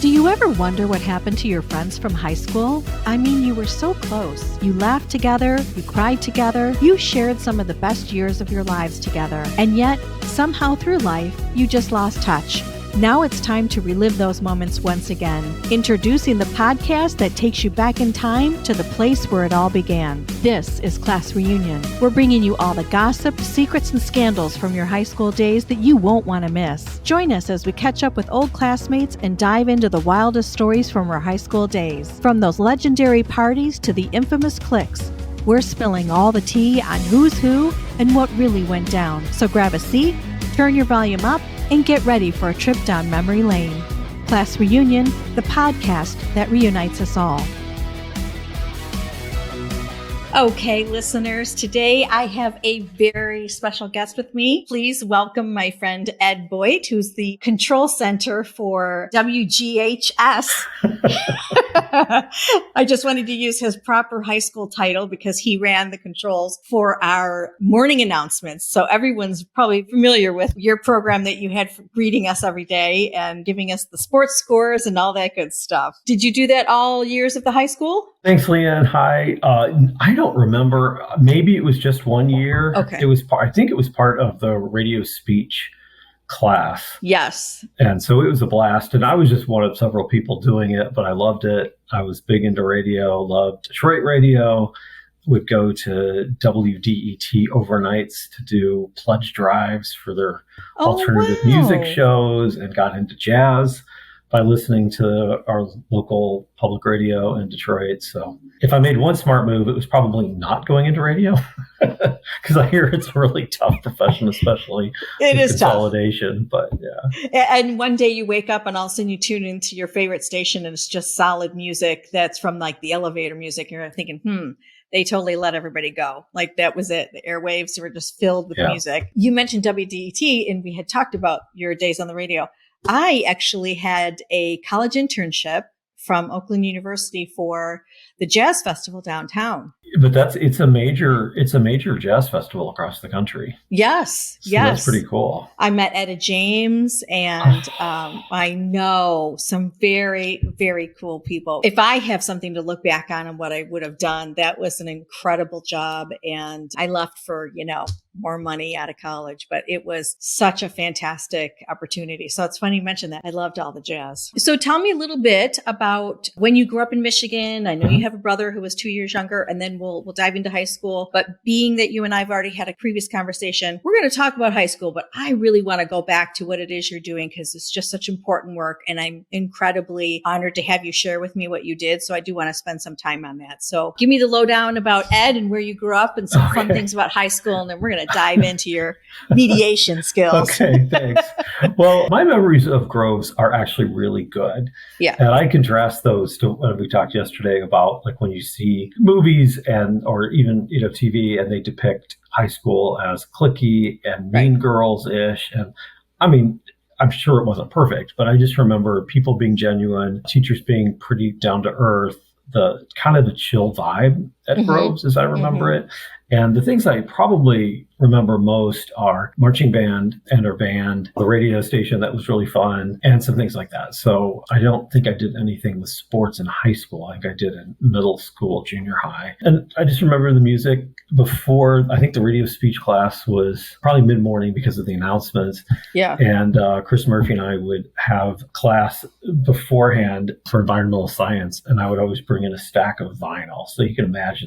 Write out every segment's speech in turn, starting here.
Do you ever wonder what happened to your friends from high school? I mean, you were so close. You laughed together, you cried together, you shared some of the best years of your lives together. And yet, somehow through life, you just lost touch. Now it's time to relive those moments once again. Introducing the podcast that takes you back in time to the place where it all began. This is Class Reunion. We're bringing you all the gossip, secrets, and scandals from your high school days that you won't want to miss. Join us as we catch up with old classmates and dive into the wildest stories from our high school days. From those legendary parties to the infamous cliques, we're spilling all the tea on who's who and what really went down. So grab a seat, turn your volume up, and get ready for a trip down memory lane. Class Reunion, the podcast that reunites us all. Okay, listeners, today I have a very special guest with me. Please welcome my friend Ed Boyte, who's the control center for WGHS. I just wanted to use his proper high school title because he ran the controls for our morning announcements. So everyone's probably familiar with your program that you had for greeting us every day and giving us the sports scores and all that good stuff. Did you do that all years of the high school? Thanks, Leanne. Hi. I don't remember. Maybe it was just 1 year. Okay. I think it was part of the radio speech class. Yes. And so it was a blast. And I was just one of several people doing it, but I loved it. I was big into radio, loved Detroit radio, would go to WDET overnights to do pledge drives for their alternative music shows, and got into jazz by listening to our local public radio in Detroit. So if I made one smart move, it was probably not going into radio, because I hear it's a really tough profession, especially it is consolidation. Tough. But yeah. And one day you wake up and all of a sudden you tune into your favorite station and it's just solid music that's from like the elevator music. And you're thinking, they totally let everybody go. Like that was it. The airwaves were just filled with music. You mentioned WDET and we had talked about your days on the radio. I actually had a college internship from Oakland University for the Jazz Festival downtown. But it's a major jazz festival across the country. Yes. So that's pretty cool. I met Etta James and I know some very, very cool people. If I have something to look back on and what I would have done, that was an incredible job. And I left for, more money out of college, but it was such a fantastic opportunity. So it's funny you mentioned that. I loved all the jazz. So tell me a little bit about when you grew up in Michigan. I know you have a brother who was 2 years younger, and then we'll dive into high school. But being that you and I have already had a previous conversation, we're going to talk about high school, but I really want to go back to what it is you're doing because it's just such important work. And I'm incredibly honored to have you share with me what you did. So I do want to spend some time on that. So give me the lowdown about Ed and where you grew up and some fun things about high school. And then we're going to dive into your mediation skills. Okay, thanks. Well, my memories of Groves are actually really good. Yeah. And I contrast those to what we talked yesterday about, like when you see movies or even, TV, and they depict high school as cliquey and mean girls-ish. And I mean, I'm sure it wasn't perfect, but I just remember people being genuine, teachers being pretty down to earth, the kind of the chill vibe at Groves, as I remember it. And the things I probably remember most are marching band and our band, the radio station that was really fun, and some things like that. So I don't think I did anything with sports in high school. I think I did in middle school, junior high. And I just remember the music before. I think the radio speech class was probably mid-morning because of the announcements. Yeah. And Chris Murphy and I would have class beforehand for environmental science. And I would always bring in a stack of vinyl. So you can imagine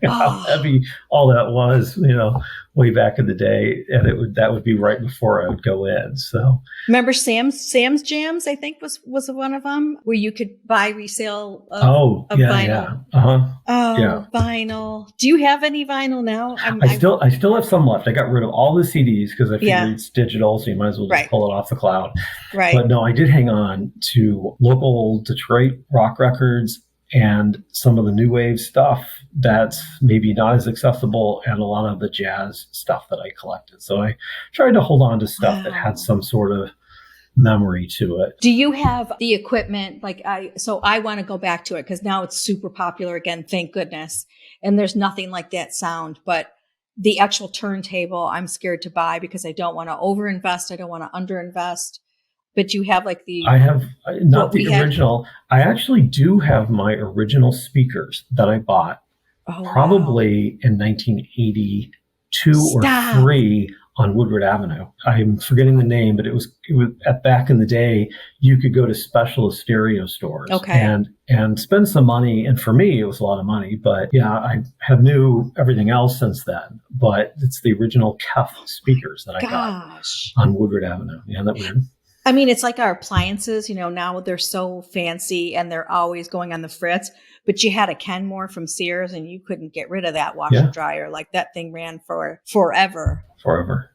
how heavy all that was, way back in the day. And that would be right before I would go in. So remember Sam's Jams, I think was one of them, where you could buy resale of vinyl. Yeah. Vinyl. Do you have any vinyl now? I still have some left. I got rid of all the CDs because I figured it's digital, so you might as well just pull it off the cloud. Right. But no, I did hang on to local Detroit rock records and some of the new wave stuff that's maybe not as accessible, and a lot of the jazz stuff that I collected. So I tried to hold on to stuff that had some sort of memory to it. Do you have the equipment? So I want to go back to it because now it's super popular again, thank goodness. And there's nothing like that sound, but the actual turntable I'm scared to buy because I don't want to overinvest. I don't want to underinvest. But you have like the... I have not what we the had- original. I actually do have my original speakers that I bought probably in 1982 or 3 on Woodward Avenue. I'm forgetting the name, but it was back in the day, you could go to specialist stereo stores and spend some money. And for me, it was a lot of money. But yeah, I have knew everything else since then. But it's the original Kef speakers that I got on Woodward Avenue. Yeah, that weird. I mean, it's like our appliances, now they're so fancy and they're always going on the fritz. But you had a Kenmore from Sears and you couldn't get rid of that washer dryer. Like that thing ran for forever.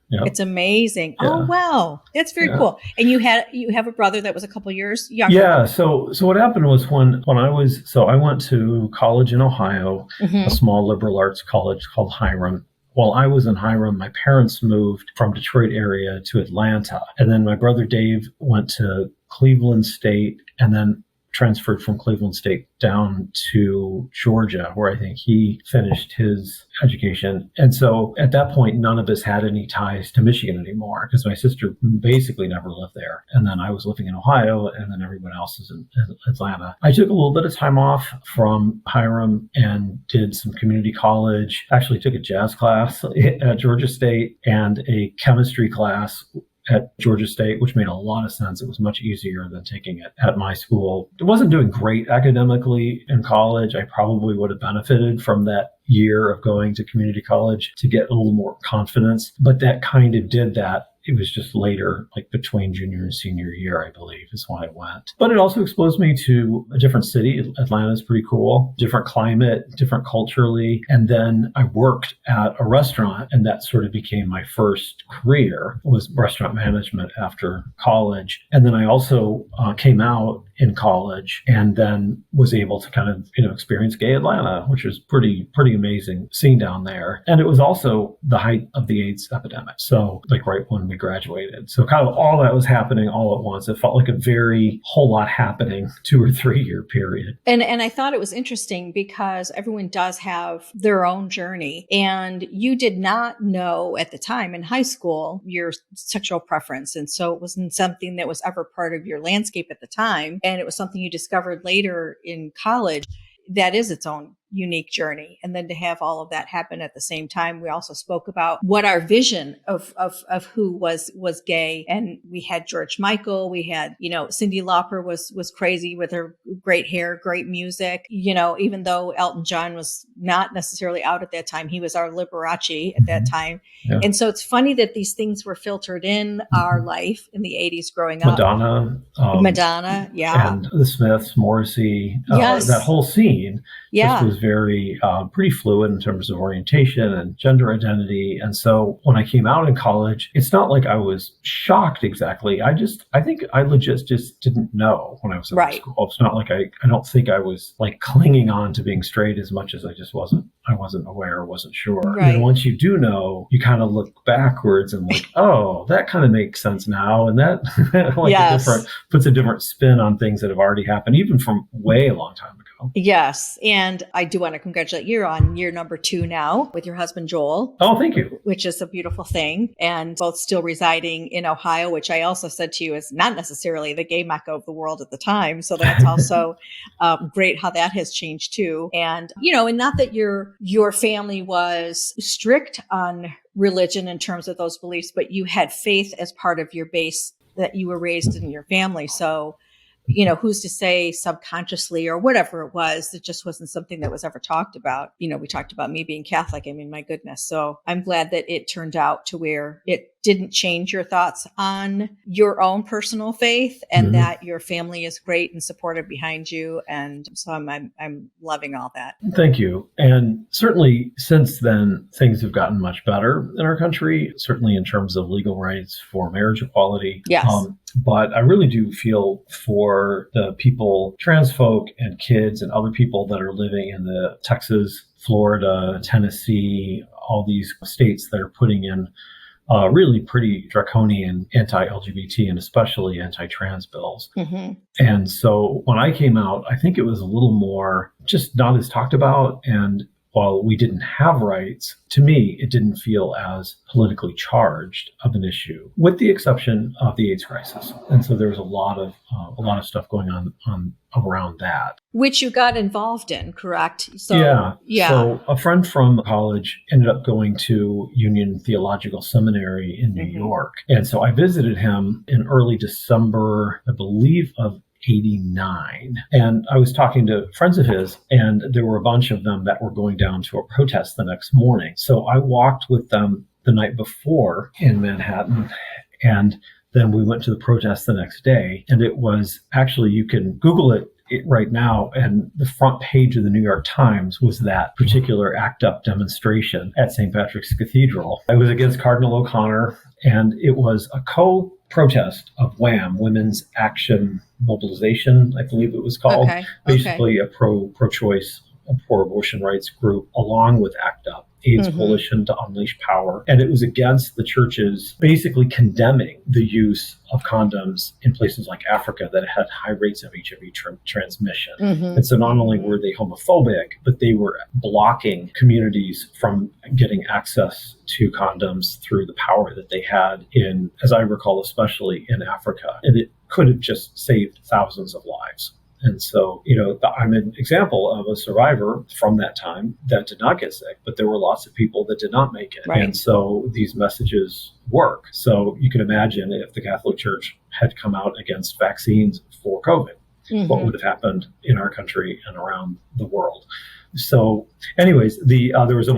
Yep. It's amazing. Yeah. Oh, wow. That's very cool. And you have a brother that was a couple years younger. Yeah. So what happened was when I went to college in Ohio, a small liberal arts college called Hiram. While I was in Hiram, my parents moved from Detroit area to Atlanta. And then my brother Dave went to Cleveland State and then transferred from Cleveland State down to Georgia, where I think he finished his education. And so at that point, none of us had any ties to Michigan anymore because my sister basically never lived there. And then I was living in Ohio and then everyone else is in Atlanta. I took a little bit of time off from Hiram and did some community college, actually took a jazz class at Georgia State and a chemistry class at Georgia State, which made a lot of sense. It was much easier than taking it at my school. It wasn't doing great academically in college. I probably would have benefited from that year of going to community college to get a little more confidence, but that kind of did that. It was just later, like between junior and senior year, I believe, is when I went. But it also exposed me to a different city. Atlanta is pretty cool, different climate, different culturally. And then I worked at a restaurant, and that sort of became my first career, was restaurant management after college. And then I also came out in college and then was able to kind of, experience gay Atlanta, which was pretty amazing scene down there. And it was also the height of the AIDS epidemic. So like right when we graduated. So kind of all that was happening all at once. It felt like a whole lot happening 2 or 3 year period. And I thought it was interesting because everyone does have their own journey. And you did not know at the time in high school your sexual preference. And so it wasn't something that was ever part of your landscape at the time. And it was something you discovered later in college. That is its own unique journey. And then to have all of that happen at the same time, we also spoke about what our vision of who was gay. And we had George Michael, we had, Cyndi Lauper was crazy with her great hair, great music, even though Elton John was not necessarily out at that time, he was our Liberace at that time. Yeah. And so it's funny that these things were filtered in our life in the 80s growing up. Madonna. Yeah. And the Smiths, Morrissey, that whole scene. Yeah. Was very pretty fluid in terms of orientation and gender identity. And so when I came out in college, it's not like I was shocked exactly. I think I legit just didn't know when I was in high school. It's not like I don't think I was like clinging on to being straight as much as I wasn't aware, wasn't sure. Right. And once you do know, you kind of look backwards and like, oh, that kind of makes sense now. And that puts a different spin on things that have already happened, even from way a long time ago. Yes. And I do want to congratulate you on year number 2 now with your husband, Joel. Oh, thank you. Which is a beautiful thing. And both still residing in Ohio, which I also said to you is not necessarily the gay mecca of the world at the time. So that's also great how that has changed too. And, and not that your family was strict on religion in terms of those beliefs, but you had faith as part of your base that you were raised in your family. So who's to say subconsciously or whatever it was, it just wasn't something that was ever talked about. We talked about me being Catholic. I mean, my goodness. So I'm glad that it turned out to where it didn't change your thoughts on your own personal faith and that your family is great and supportive behind you. And so I'm loving all that. Thank you. And certainly since then, things have gotten much better in our country, certainly in terms of legal rights for marriage equality. Yes. But I really do feel for the people, trans folk and kids and other people that are living in the Texas, Florida, Tennessee, all these states that are putting in really pretty draconian anti-LGBT and especially anti-trans bills. Mm-hmm. And so when I came out, I think it was a little more just not as talked about. And while we didn't have rights, to me, it didn't feel as politically charged of an issue, with the exception of the AIDS crisis. And so there was a lot of stuff going on around that. Which you got involved in, correct? So, yeah. So a friend from college ended up going to Union Theological Seminary in New York. And so I visited him in early December, I believe, of 89. And I was talking to friends of his, and there were a bunch of them that were going down to a protest the next morning. So I walked with them the night before in Manhattan, and then we went to the protest the next day. And it was actually, you can Google it right now, and the front page of the New York Times was that particular ACT UP demonstration at St. Patrick's Cathedral. It was against Cardinal O'Connor, and it was a co-protest of WAM, Women's Action Mobilization, I believe it was called. Basically a pro-choice, pro-abortion rights group, along with ACT UP, AIDS Coalition to Unleash Power. And it was against the churches basically condemning the use of condoms in places like Africa that had high rates of HIV transmission. And so not only were they homophobic, but they were blocking communities from getting access to condoms through the power that they had in, as I recall, especially in Africa. And it could have just saved thousands of lives. And so, I'm an example of a survivor from that time that did not get sick, but there were lots of people that did not make it. Right. And so these messages work. So you can imagine if the Catholic Church had come out against vaccines for COVID, what would have happened in our country and around the world. So anyways, there was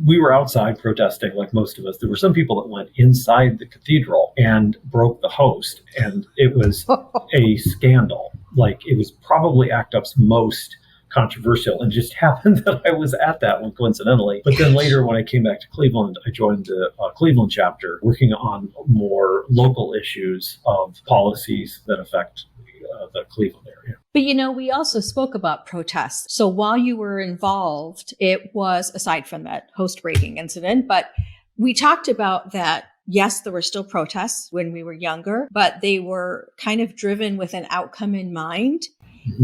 we were outside protesting like most of us. There were some people that went inside the cathedral and broke the host. And it was a scandal. Like, it was probably ACT UP's most controversial, and just happened that I was at that one coincidentally. But then later, when I came back to Cleveland, I joined the Cleveland chapter, working on more local issues of policies that affect the Cleveland area. But, we also spoke about protests. So while you were involved, it was, aside from that host breaking incident, but we talked about that. Yes, there were still protests when we were younger, but they were kind of driven with an outcome in mind.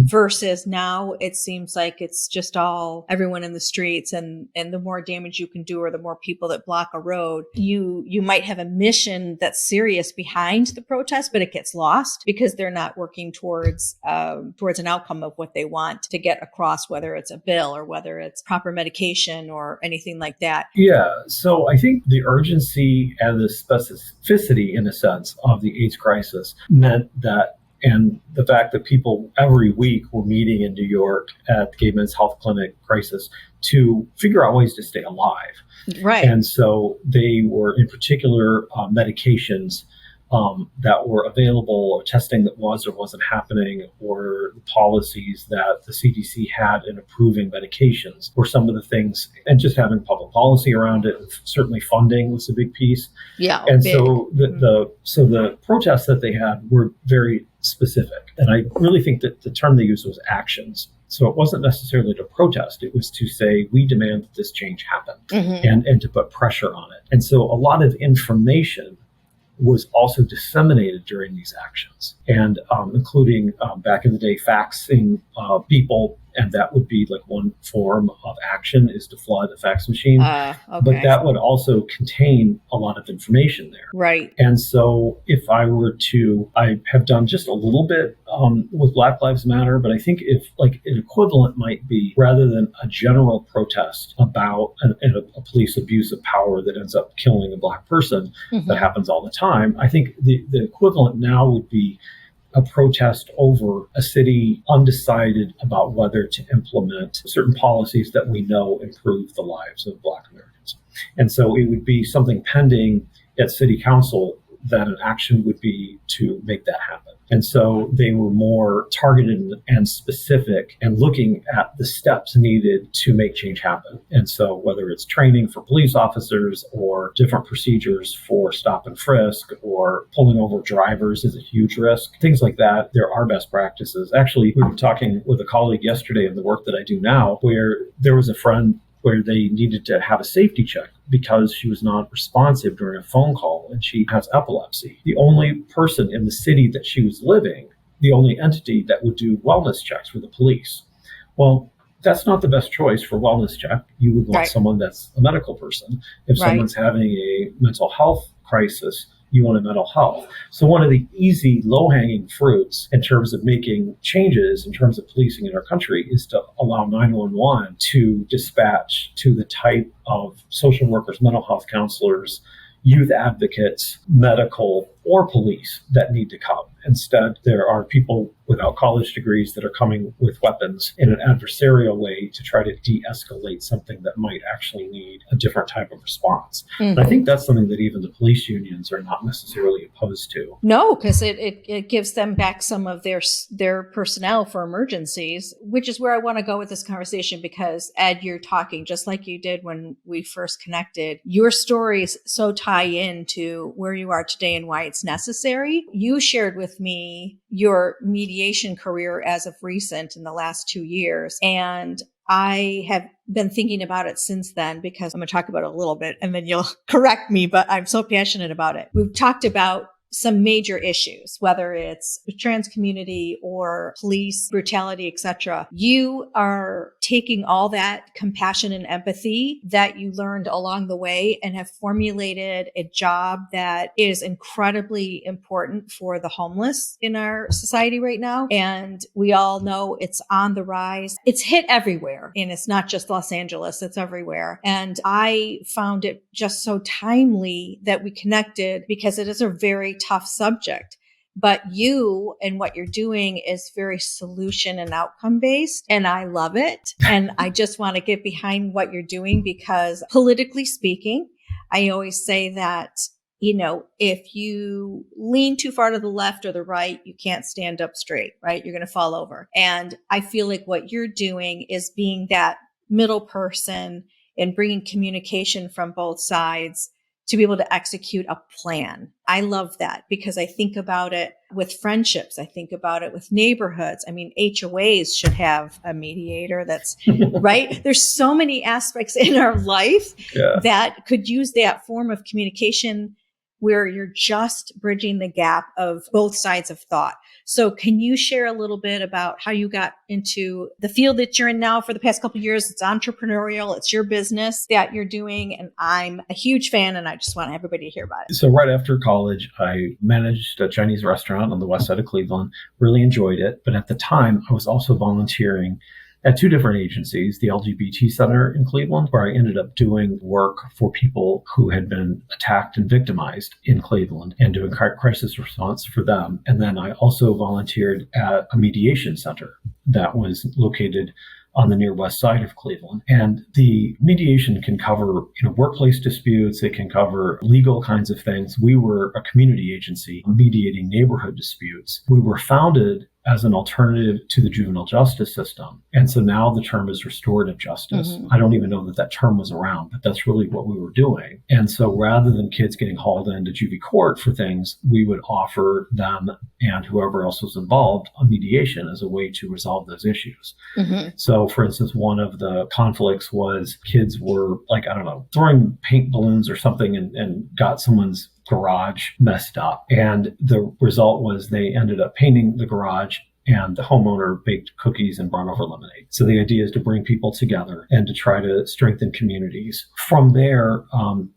Versus now it seems like it's just all everyone in the streets, and the more damage you can do, or the more people that block a road, you might have a mission that's serious behind the protest, but it gets lost because they're not working towards an outcome of what they want to get across, whether it's a bill or whether it's proper medication or anything like that. Yeah. So I think the urgency and the specificity, in a sense, of the AIDS crisis meant that, and the fact that people every week were meeting in New York at the Gay Men's Health Clinic crisis to figure out ways to stay alive. Right. And so they were, in particular, medications that were available, or testing that was or wasn't happening, or the policies that the CDC had in approving medications were some of the things, and just having public policy around it. Certainly funding was a big piece. Yeah. And big. so the protests that they had were very specific. And I really think that the term they used was actions. So it wasn't necessarily to protest. It was to say, we demand that this change happen, and to put pressure on it. And so a lot of information was also disseminated during these actions, and including back in the day, faxing people. And that would be like one form of action, is to flood a fax machine. Okay. But that would also contain a lot of information there. Right. And so if I have done just a little bit with Black Lives Matter, but I think if like an equivalent might be, rather than a general protest about a police abuse of power that ends up killing a Black person, that happens all the time, I think the equivalent now would be a protest over a city undecided about whether to implement certain policies that we know improve the lives of Black Americans. And so it would be something pending at city council that an action would be to make that happen. And so they were more targeted and specific, and looking at the steps needed to make change happen. And so whether it's training for police officers, or different procedures for stop and frisk, or pulling over drivers is a huge risk, things like that, there are best practices. Actually, we were talking with a colleague yesterday in the work that I do now, where there was a friend where they needed to have a safety check because she was not responsive during a phone call, and she has epilepsy. The only person in the city that she was living, the only entity that would do wellness checks, were the police. Well, that's not the best choice for wellness check. You would want Right. someone that's a medical person. If Right. someone's having a mental health crisis, you want a mental health. So one of the easy, low-hanging fruits in terms of making changes in terms of policing in our country is to allow 911 to dispatch to the type of social workers, mental health counselors, youth advocates, medical, or police that need to come. Instead, there are people without college degrees that are coming with weapons in an adversarial way to try to de-escalate something that might actually need a different type of response. And I think that's something that even the police unions are not necessarily opposed to. No, because it gives them back some of their personnel for emergencies, which is where I want to go with this conversation, because Ed, you're talking just like you did when we first connected. Your stories so tie into where you are today and why it's necessary. You shared with me your mediation career as of recent in the last 2 years. And I have been thinking about it since then, because I'm going to talk about it a little bit and then you'll correct me, but I'm so passionate about it. We've talked about some major issues, whether it's the trans community or police brutality, etc. You are taking all that compassion and empathy that you learned along the way and have formulated a job that is incredibly important for the homeless in our society right now. And we all know it's on the rise. It's hit everywhere. And it's not just Los Angeles, it's everywhere. And I found it just so timely that we connected, because it is a very tough subject. But you and what you're doing is very solution and outcome based. And I love it. And I just want to get behind what you're doing, because politically speaking, I always say that, if you lean too far to the left or the right, you can't stand up straight, right? You're going to fall over. And I feel like what you're doing is being that middle person and bringing communication from both sides to be able to execute a plan. I love that, because I think about it with friendships. I think about it with neighborhoods. I mean, HOAs should have a mediator that's right. There's so many aspects in our life that could use that form of communication, where you're just bridging the gap of both sides of thought. So can you share a little bit about how you got into the field that you're in now for the past couple of years? It's entrepreneurial. It's your business that you're doing. And I'm a huge fan, and I just want everybody to hear about it. So right after college, I managed a Chinese restaurant on the west side of Cleveland, really enjoyed it. But at the time, I was also volunteering at two different agencies, the LGBT Center in Cleveland, where I ended up doing work for people who had been attacked and victimized in Cleveland and doing crisis response for them. And then I also volunteered at a mediation center that was located on the near west side of Cleveland. And the mediation can cover, workplace disputes. It can cover legal kinds of things. We were a community agency mediating neighborhood disputes. We were founded as an alternative to the juvenile justice system. And so now the term is restorative justice. Mm-hmm. I don't even know that term was around, but that's really what we were doing. And so rather than kids getting hauled into juvie court for things, we would offer them and whoever else was involved a mediation as a way to resolve those issues. Mm-hmm. So for instance, one of the conflicts was kids were throwing paint balloons or something and got someone's garage messed up. And the result was they ended up painting the garage, and the homeowner baked cookies and brought over lemonade. So the idea is to bring people together and to try to strengthen communities. From there,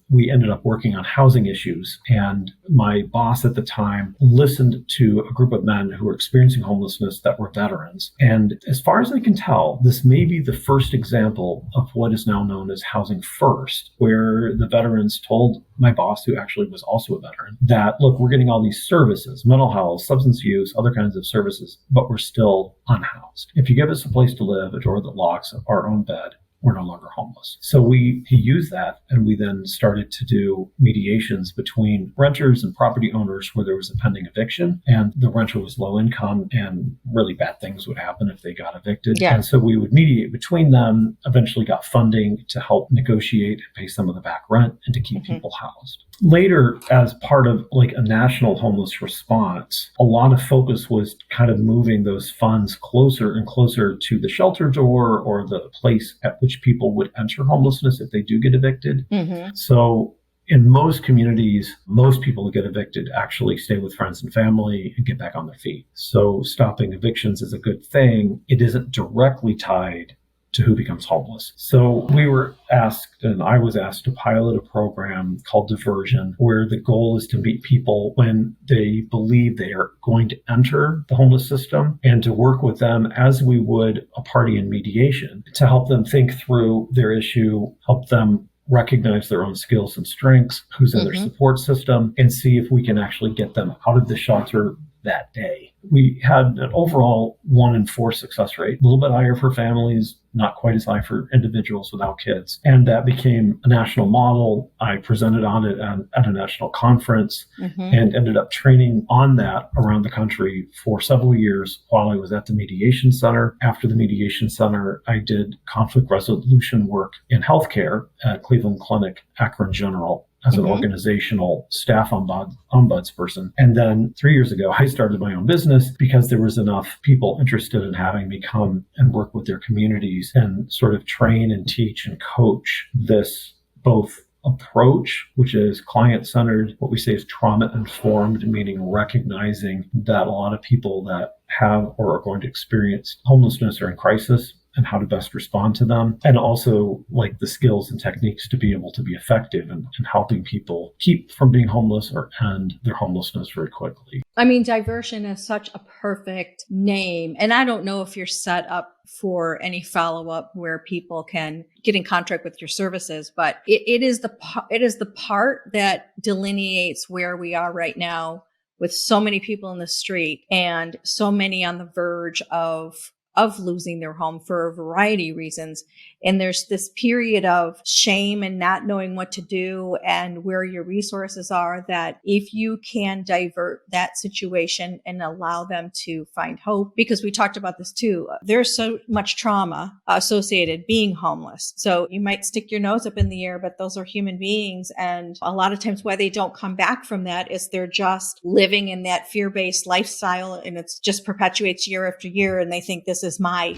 we ended up working on housing issues. And my boss at the time listened to a group of men who were experiencing homelessness that were veterans. And as far as I can tell, this may be the first example of what is now known as housing first, where the veterans told my boss, who actually was also a veteran, that, look, we're getting all these services, mental health, substance use, other kinds of services, but we're still unhoused. If you give us a place to live, a door that locks, our own bed, we're no longer homeless. So he used that, and we then started to do mediations between renters and property owners where there was a pending eviction, and the renter was low income and really bad things would happen if they got evicted. Yeah. And so we would mediate between them, eventually got funding to help negotiate and pay some of the back rent and to keep people housed. Later, as part of a national homeless response, a lot of focus was kind of moving those funds closer and closer to the shelter door or the place at which people would enter homelessness if they do get evicted. Mm-hmm. So in most communities, most people who get evicted actually stay with friends and family and get back on their feet. So stopping evictions is a good thing. It isn't directly tied to who becomes homeless. So we were asked, and I was asked, to pilot a program called Diversion, where the goal is to meet people when they believe they are going to enter the homeless system, and to work with them as we would a party in mediation to help them think through their issue, help them recognize their own skills and strengths, who's in their support system, and see if we can actually get them out of the shelter that day. We had an overall 1 in 4 success rate, a little bit higher for families, not quite as high for individuals without kids. And that became a national model. I presented on it at a national conference and ended up training on that around the country for several years while I was at the mediation center. After the mediation center, I did conflict resolution work in healthcare at Cleveland Clinic, Akron General, as an organizational staff ombudsperson. And then 3 years ago, I started my own business because there was enough people interested in having me come and work with their communities and sort of train and teach and coach this both approach, which is client-centered, what we say is trauma-informed, meaning recognizing that a lot of people that have or are going to experience homelessness are in crisis, and how to best respond to them. And also like the skills and techniques to be able to be effective in helping people keep from being homeless or end their homelessness very quickly. I mean, Diversion is such a perfect name. And I don't know if you're set up for any follow-up where people can get in contact with your services, but it is the part that delineates where we are right now with so many people in the street and so many on the verge of losing their home for a variety of reasons. And there's this period of shame and not knowing what to do and where your resources are, that if you can divert that situation and allow them to find hope, because we talked about this too, there's so much trauma associated being homeless. So you might stick your nose up in the air, but those are human beings. And a lot of times why they don't come back from that is they're just living in that fear-based lifestyle, and it's just perpetuates year after year. And they think this is my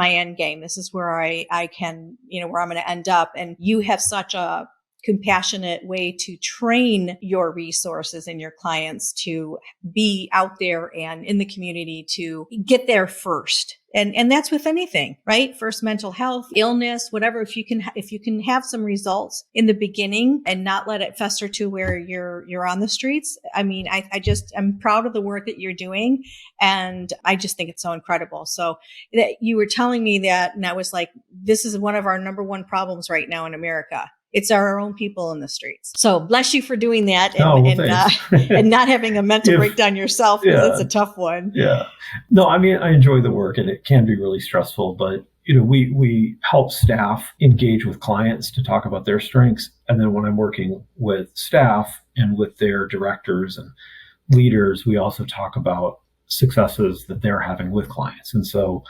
end game. This is where I can, where I'm going to end up. And you have such a compassionate way to train your resources and your clients to be out there and in the community to get there first. And that's with anything, right? First, mental health, illness, whatever. If you can have some results in the beginning and not let it fester to where you're on the streets. I mean, I'm proud of the work that you're doing, and I just think it's so incredible. So that you were telling me that, and I was like, this is one of our number one problems right now in America. It's our own people in the streets. So bless you for doing that and not having a mental breakdown yourself, because it's a tough one. Yeah. No, I mean, I enjoy the work, and it can be really stressful, but we help staff engage with clients to talk about their strengths. And then when I'm working with staff and with their directors and leaders, we also talk about successes that they're having with clients. And so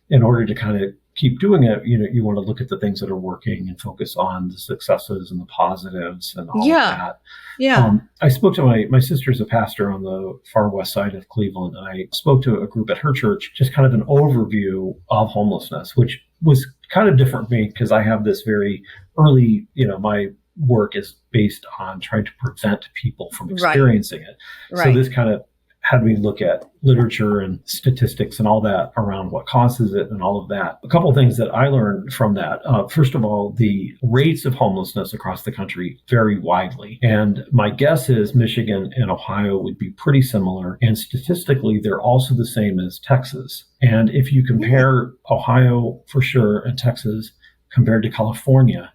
in order to kind of keep doing it, you want to look at the things that are working and focus on the successes and the positives and all of that. Yeah. I spoke to my sister's a pastor on the far west side of Cleveland, and I spoke to a group at her church, just kind of an overview of homelessness, which was kind of different for me because I have this very early, my work is based on trying to prevent people from experiencing it. Right. So this kind of had me look at literature and statistics and all that around what causes it and all of that. A couple of things that I learned from that. First of all, the rates of homelessness across the country vary widely. And my guess is Michigan and Ohio would be pretty similar. And statistically, they're also the same as Texas. And if you compare Ohio for sure and Texas compared to California,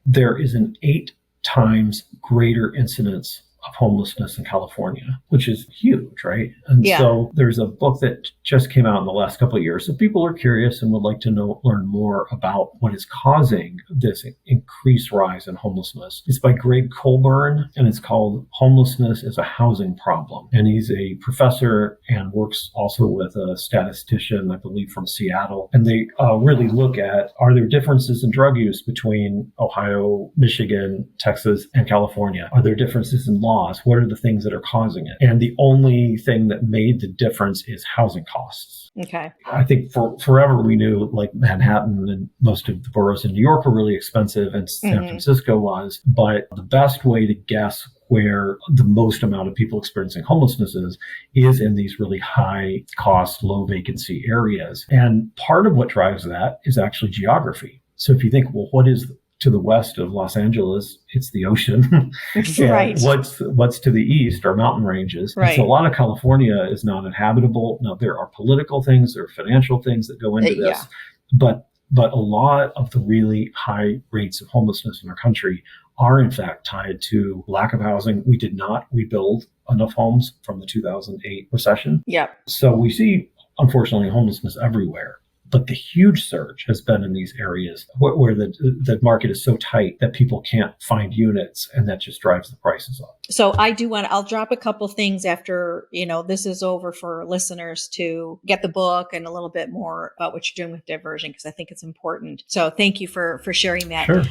there is an 8 times greater incidence of homelessness in California, which is huge, right? And so there's a book that just came out in the last couple of years. So people are curious and would like to learn more about what is causing this increased rise in homelessness. It's by Greg Colburn, and it's called Homelessness is a Housing Problem. And he's a professor and works also with a statistician, I believe, from Seattle. And they really look at, are there differences in drug use between Ohio, Michigan, Texas, and California? Are there differences in laws? What are the things that are causing it? And the only thing that made the difference is housing costs. Okay. I think forever we knew like Manhattan and most of the boroughs in New York were really expensive, and San Francisco was. But the best way to guess where the most amount of people experiencing homelessness is in these really high cost, low vacancy areas. And part of what drives that is actually geography. So if you think, well, what is to the west of Los Angeles? It's the ocean. Right. What's to the east are mountain ranges. Right. And so a lot of California is not inhabitable. Now, there are political things, there are financial things that go into this, but a lot of the really high rates of homelessness in our country are in fact tied to lack of housing. We did not rebuild enough homes from the 2008 recession. Yep. So we see, unfortunately, homelessness everywhere. But the huge surge has been in these areas where the market is so tight that people can't find units, and that just drives the prices up. So I'll drop a couple things after, this is over for listeners to get the book and a little bit more about what you're doing with diversion, because I think it's important. So thank you for sharing that. Sure.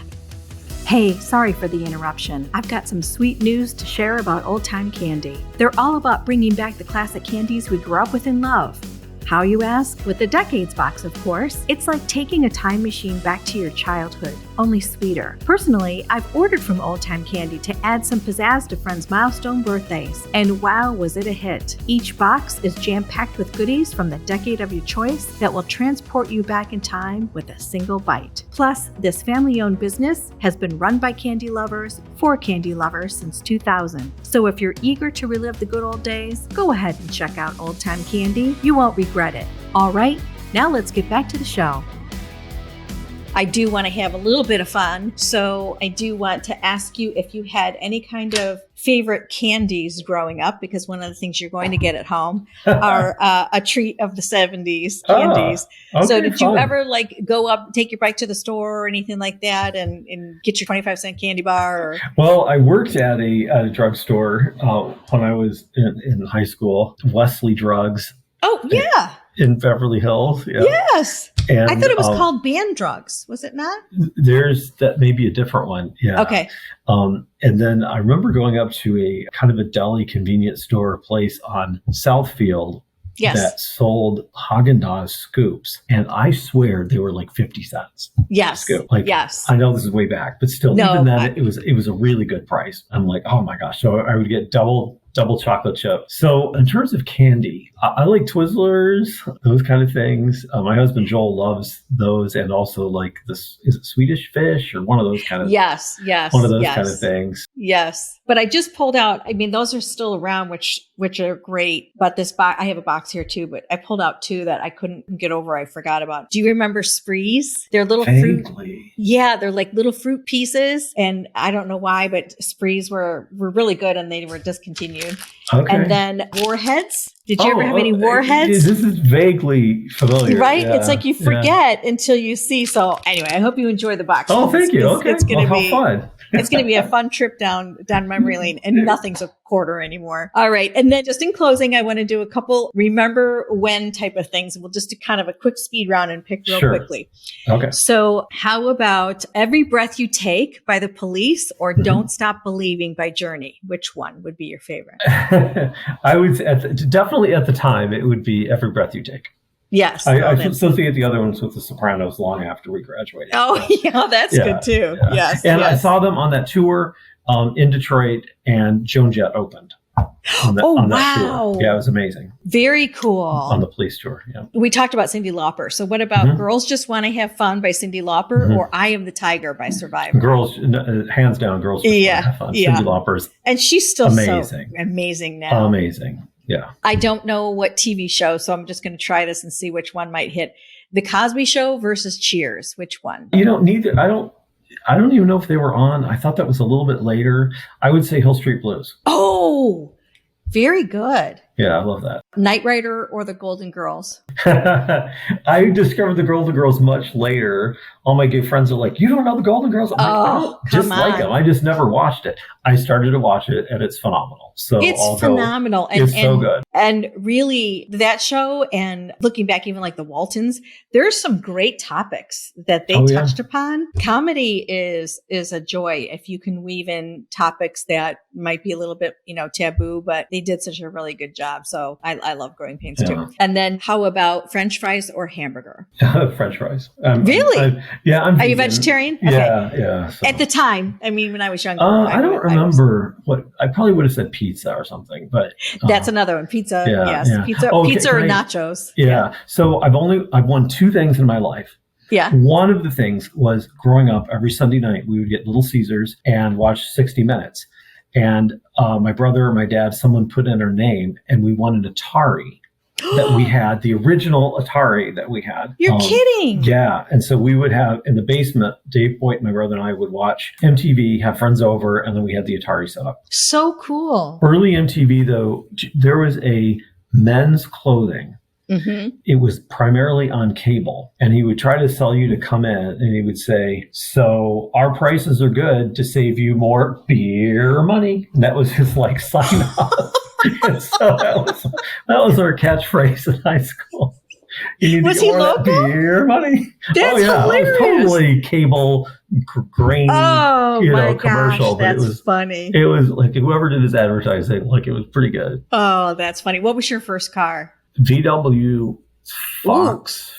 Hey, sorry for the interruption. I've got some sweet news to share about Old Time Candy. They're all about bringing back the classic candies we grew up with and love. How, you ask? With the Decades box, of course. It's like taking a time machine back to your childhood, only sweeter. Personally, I've ordered from Old Time Candy to add some pizzazz to friends' milestone birthdays, and wow, was it a hit. Each box is jam-packed with goodies from the decade of your choice that will transport you back in time with a single bite. Plus, this family-owned business has been run by candy lovers for candy lovers since 2000. So if you're eager to relive the good old days, go ahead and check out Old Time Candy. You won't regret it. All right, now let's get back to the show. I do want to have a little bit of fun. So I do want to ask you if you had any kind of favorite candies growing up, because one of the things you're going to get at home are a treat of the 70s candies. Okay, so did fun. you ever go up, take your bike to the store or anything like that and get your 25-cent candy bar? Or? Well, I worked at a drugstore when I was in high school, Wesley Drugs. Oh, yeah. In Beverly Hills. Yeah. Yes. And, I thought it was called Band Drugs. Was it not? There's that maybe a different one. Yeah. Okay. And then I remember going up to a kind of a deli convenience store place on Southfield that sold Haagen-Dazs scoops. And I swear they were like 50 cents. Yes. Scoop. Yes. I know this is way back, but still, even then, it was a really good price. I'm like, oh my gosh. So I would get double chocolate chip. So in terms of candy, I like Twizzlers, those kind of things. My husband Joel loves those, and also like this, is it Swedish fish or one of those kind of one of those kind of things. Yes, but I just pulled out. I mean, those are still around, which are great. But this box, I have a box here too. But I pulled out two that I couldn't get over. I forgot about. Do you remember Sprees? They're little fruit. Yeah, they're like little fruit pieces, and I don't know why, but Sprees were really good, and they were discontinued. Okay. And then Warheads. Did you ever have any Warheads? This is vaguely familiar. Right? Yeah. It's like you forget until you see. So anyway, I hope you enjoy the box. Oh, thank you. Okay. It's going to be fun. It's going to be a fun trip down memory lane, and nothing's a quarter anymore. All right. And then just in closing, I want to do a couple remember when type of things. We'll just do kind of a quick speed round and pick real quickly. Okay. So how about Every Breath You Take by The Police or Don't Stop Believing by Journey? Which one would be your favorite? I would say definitely at the time, it would be Every Breath You Take. Yes. I associate the other ones with The Sopranos long after we graduated. Oh, yeah, that's good too. Yeah. Yes. And I saw them on that tour in Detroit, and Joan Jett opened on that tour. Yeah, it was amazing. Very cool. On the Police tour, yeah. We talked about Cyndi Lauper. So what about Girls Just Want to Have Fun by Cyndi Lauper or Eye of the Tiger by Survivor? Girls, hands down, Girls Just Want to Have Fun. Yeah. Cyndi Lauper's and she's still amazing. So amazing now. Amazing. Yeah. I don't know what TV show, so I'm just going to try this and see which one might hit. The Cosby Show versus Cheers. Which one? Neither. I don't even know if they were on. I thought that was a little bit later. I would say Hill Street Blues. Oh, very good. Yeah, I love that. Knight Rider or The Golden Girls? I discovered The Golden Girls much later. All my gay friends are like, you don't know The Golden Girls? I'm like, I don't dislike them. I just never watched it. I started to watch it, and it's phenomenal. So it's phenomenal. It's so good. And really that show, and looking back, even like the Waltons, there's some great topics that they touched upon. Comedy is a joy if you can weave in topics that might be a little bit, taboo, but they did such a really good job. So I love Growing Pains too. And then how about French fries or hamburger? French fries. Really? I'm Are vegan. you vegetarian? Yeah, okay. yeah. So. At the time, when I was younger. I don't remember what, I probably would have said pizza or something, but. That's another one. Pizza. Yeah, yes. Yeah. Pizza or nachos. Yeah. So I've won 2 things in my life. Yeah. One of the things was growing up every Sunday night, we would get Little Caesars and watch 60 Minutes. And my brother or my dad, someone put in our name, and we won an Atari that we had, the original Atari that we had. You're kidding. Yeah. And so we would have in the basement, Dave Boyte, my brother, and I would watch MTV, have friends over, and then we had the Atari set up. So cool. Early MTV, though, there was a men's clothing. Mm-hmm. It was primarily on cable, and he would try to sell you to come in, and he would say, so our prices are good to save you more beer money. And that was his sign off. And so that was our catchphrase in high school. Was he local? Beer money. That's hilarious. It was totally cable grain, commercial. Gosh, but it was funny. It was like whoever did his advertising, it was pretty good. Oh, that's funny. What was your first car? VW Fox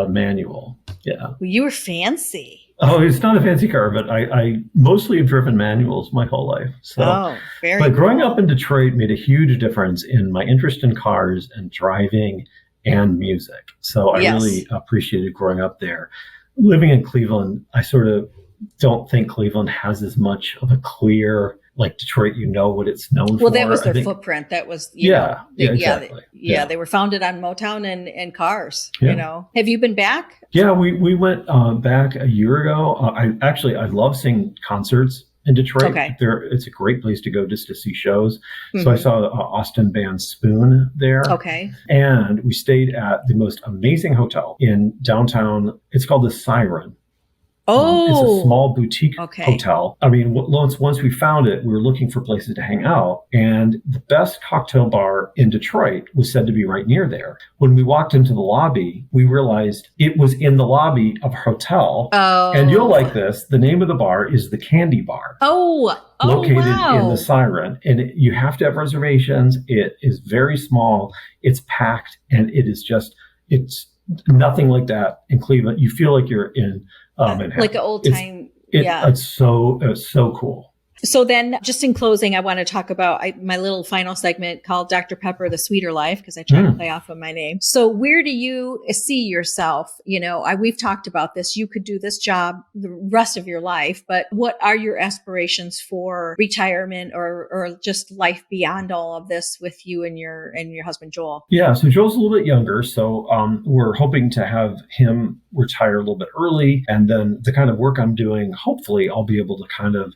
manual. Yeah. Well, you were fancy. Oh, it's not a fancy car, but I mostly have driven manuals my whole life. So, very growing up in Detroit made a huge difference in my interest in cars and driving and music. So I really appreciated growing up there. Living in Cleveland, I sort of don't think Cleveland has as much of a clear, like Detroit, what it's known for. Well, that was their footprint. That was, exactly. They were founded on Motown and cars, Have you been back? Yeah, we went back a year ago. I love seeing concerts in Detroit. Okay. It's a great place to go just to see shows. Mm-hmm. So I saw Austin band Spoon there. Okay. And we stayed at the most amazing hotel in downtown. It's called the Siren. It's a small boutique hotel. Once we found it, we were looking for places to hang out. And the best cocktail bar in Detroit was said to be right near there. When we walked into the lobby, we realized it was in the lobby of a hotel. Oh. And you'll like this. The name of the bar is the Candy Bar. Located in the Siren. And you have to have reservations. It is very small. It's packed. And it's nothing like that in Cleveland. You feel like you're in Manhattan. Like an old time. It's so cool. So then, just in closing, I want to talk about my little final segment called Dr. Pepper, The Sweeter Life, because I try to play off of my name. So where do you see yourself? We've talked about this. You could do this job the rest of your life, but what are your aspirations for retirement or just life beyond all of this with you and your husband, Joel? Yeah, so Joel's a little bit younger, so we're hoping to have him retire a little bit early, and then the kind of work I'm doing, hopefully I'll be able to kind of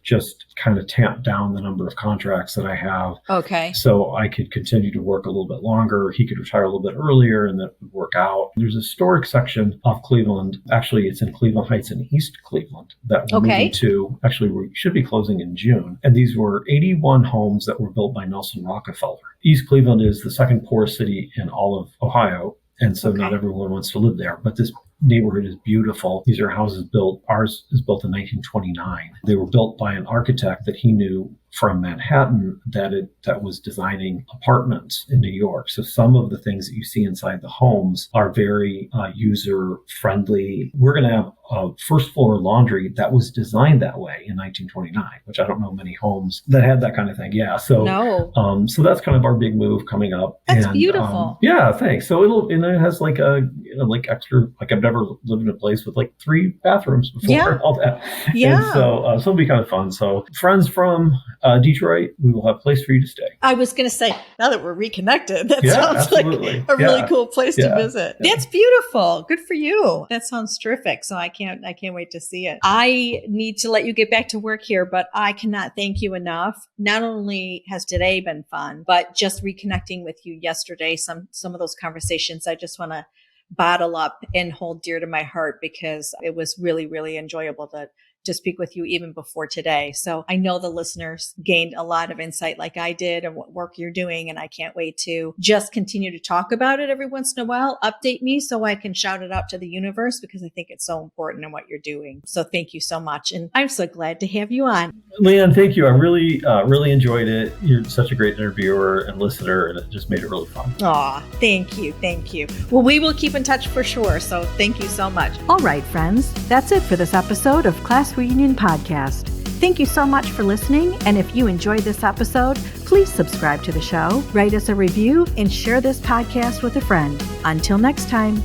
tamp down the number of contracts that I have. Okay. So I could continue to work a little bit longer. He could retire a little bit earlier, and that would work out. There's a historic section of Cleveland. Actually, it's in Cleveland Heights in East Cleveland that we're moving to. Actually, we should be closing in June. And these were 81 homes that were built by Nelson Rockefeller. East Cleveland is the second poorest city in all of Ohio. And so not everyone wants to live there. But this neighborhood is beautiful. These are houses built. Ours is built in 1929. They were built by an architect that he knew from Manhattan that was designing apartments in New York. So some of the things that you see inside the homes are very user friendly. We're going to have a first floor laundry that was designed that way in 1929, which I don't know many homes that had that kind of thing. Yeah. So, so that's kind of our big move coming up. That's beautiful. Yeah. Thanks. So it has like extra, like I've never lived in a place with like 3 bathrooms before. All that. Yeah. And so it'll be kind of fun. So friends from Detroit, we will have a place for you to stay. I was going to say, now that we're reconnected, that sounds absolutely. like a really cool place to visit. Yeah. That's beautiful. Good for you. That sounds terrific. So I can't wait to see it. I need to let you get back to work here, but I cannot thank you enough. Not only has today been fun, but just reconnecting with you yesterday, some of those conversations I just want to bottle up and hold dear to my heart because it was really, really enjoyable to to speak with you even before today. So I know the listeners gained a lot of insight like I did and what work you're doing. And I can't wait to just continue to talk about it every once in a while. Update me so I can shout it out to the universe, because I think it's so important in what you're doing. So thank you so much. And I'm so glad to have you on. Leanne, thank you. I really enjoyed it. You're such a great interviewer and listener, and it just made it really fun. Aw, thank you. Thank you. Well, we will keep in touch for sure. So thank you so much. All right, friends, that's it for this episode of Class Reunion Podcast. Thank you so much for listening. And if you enjoyed this episode, please subscribe to the show, write us a review, and share this podcast with a friend. Until next time.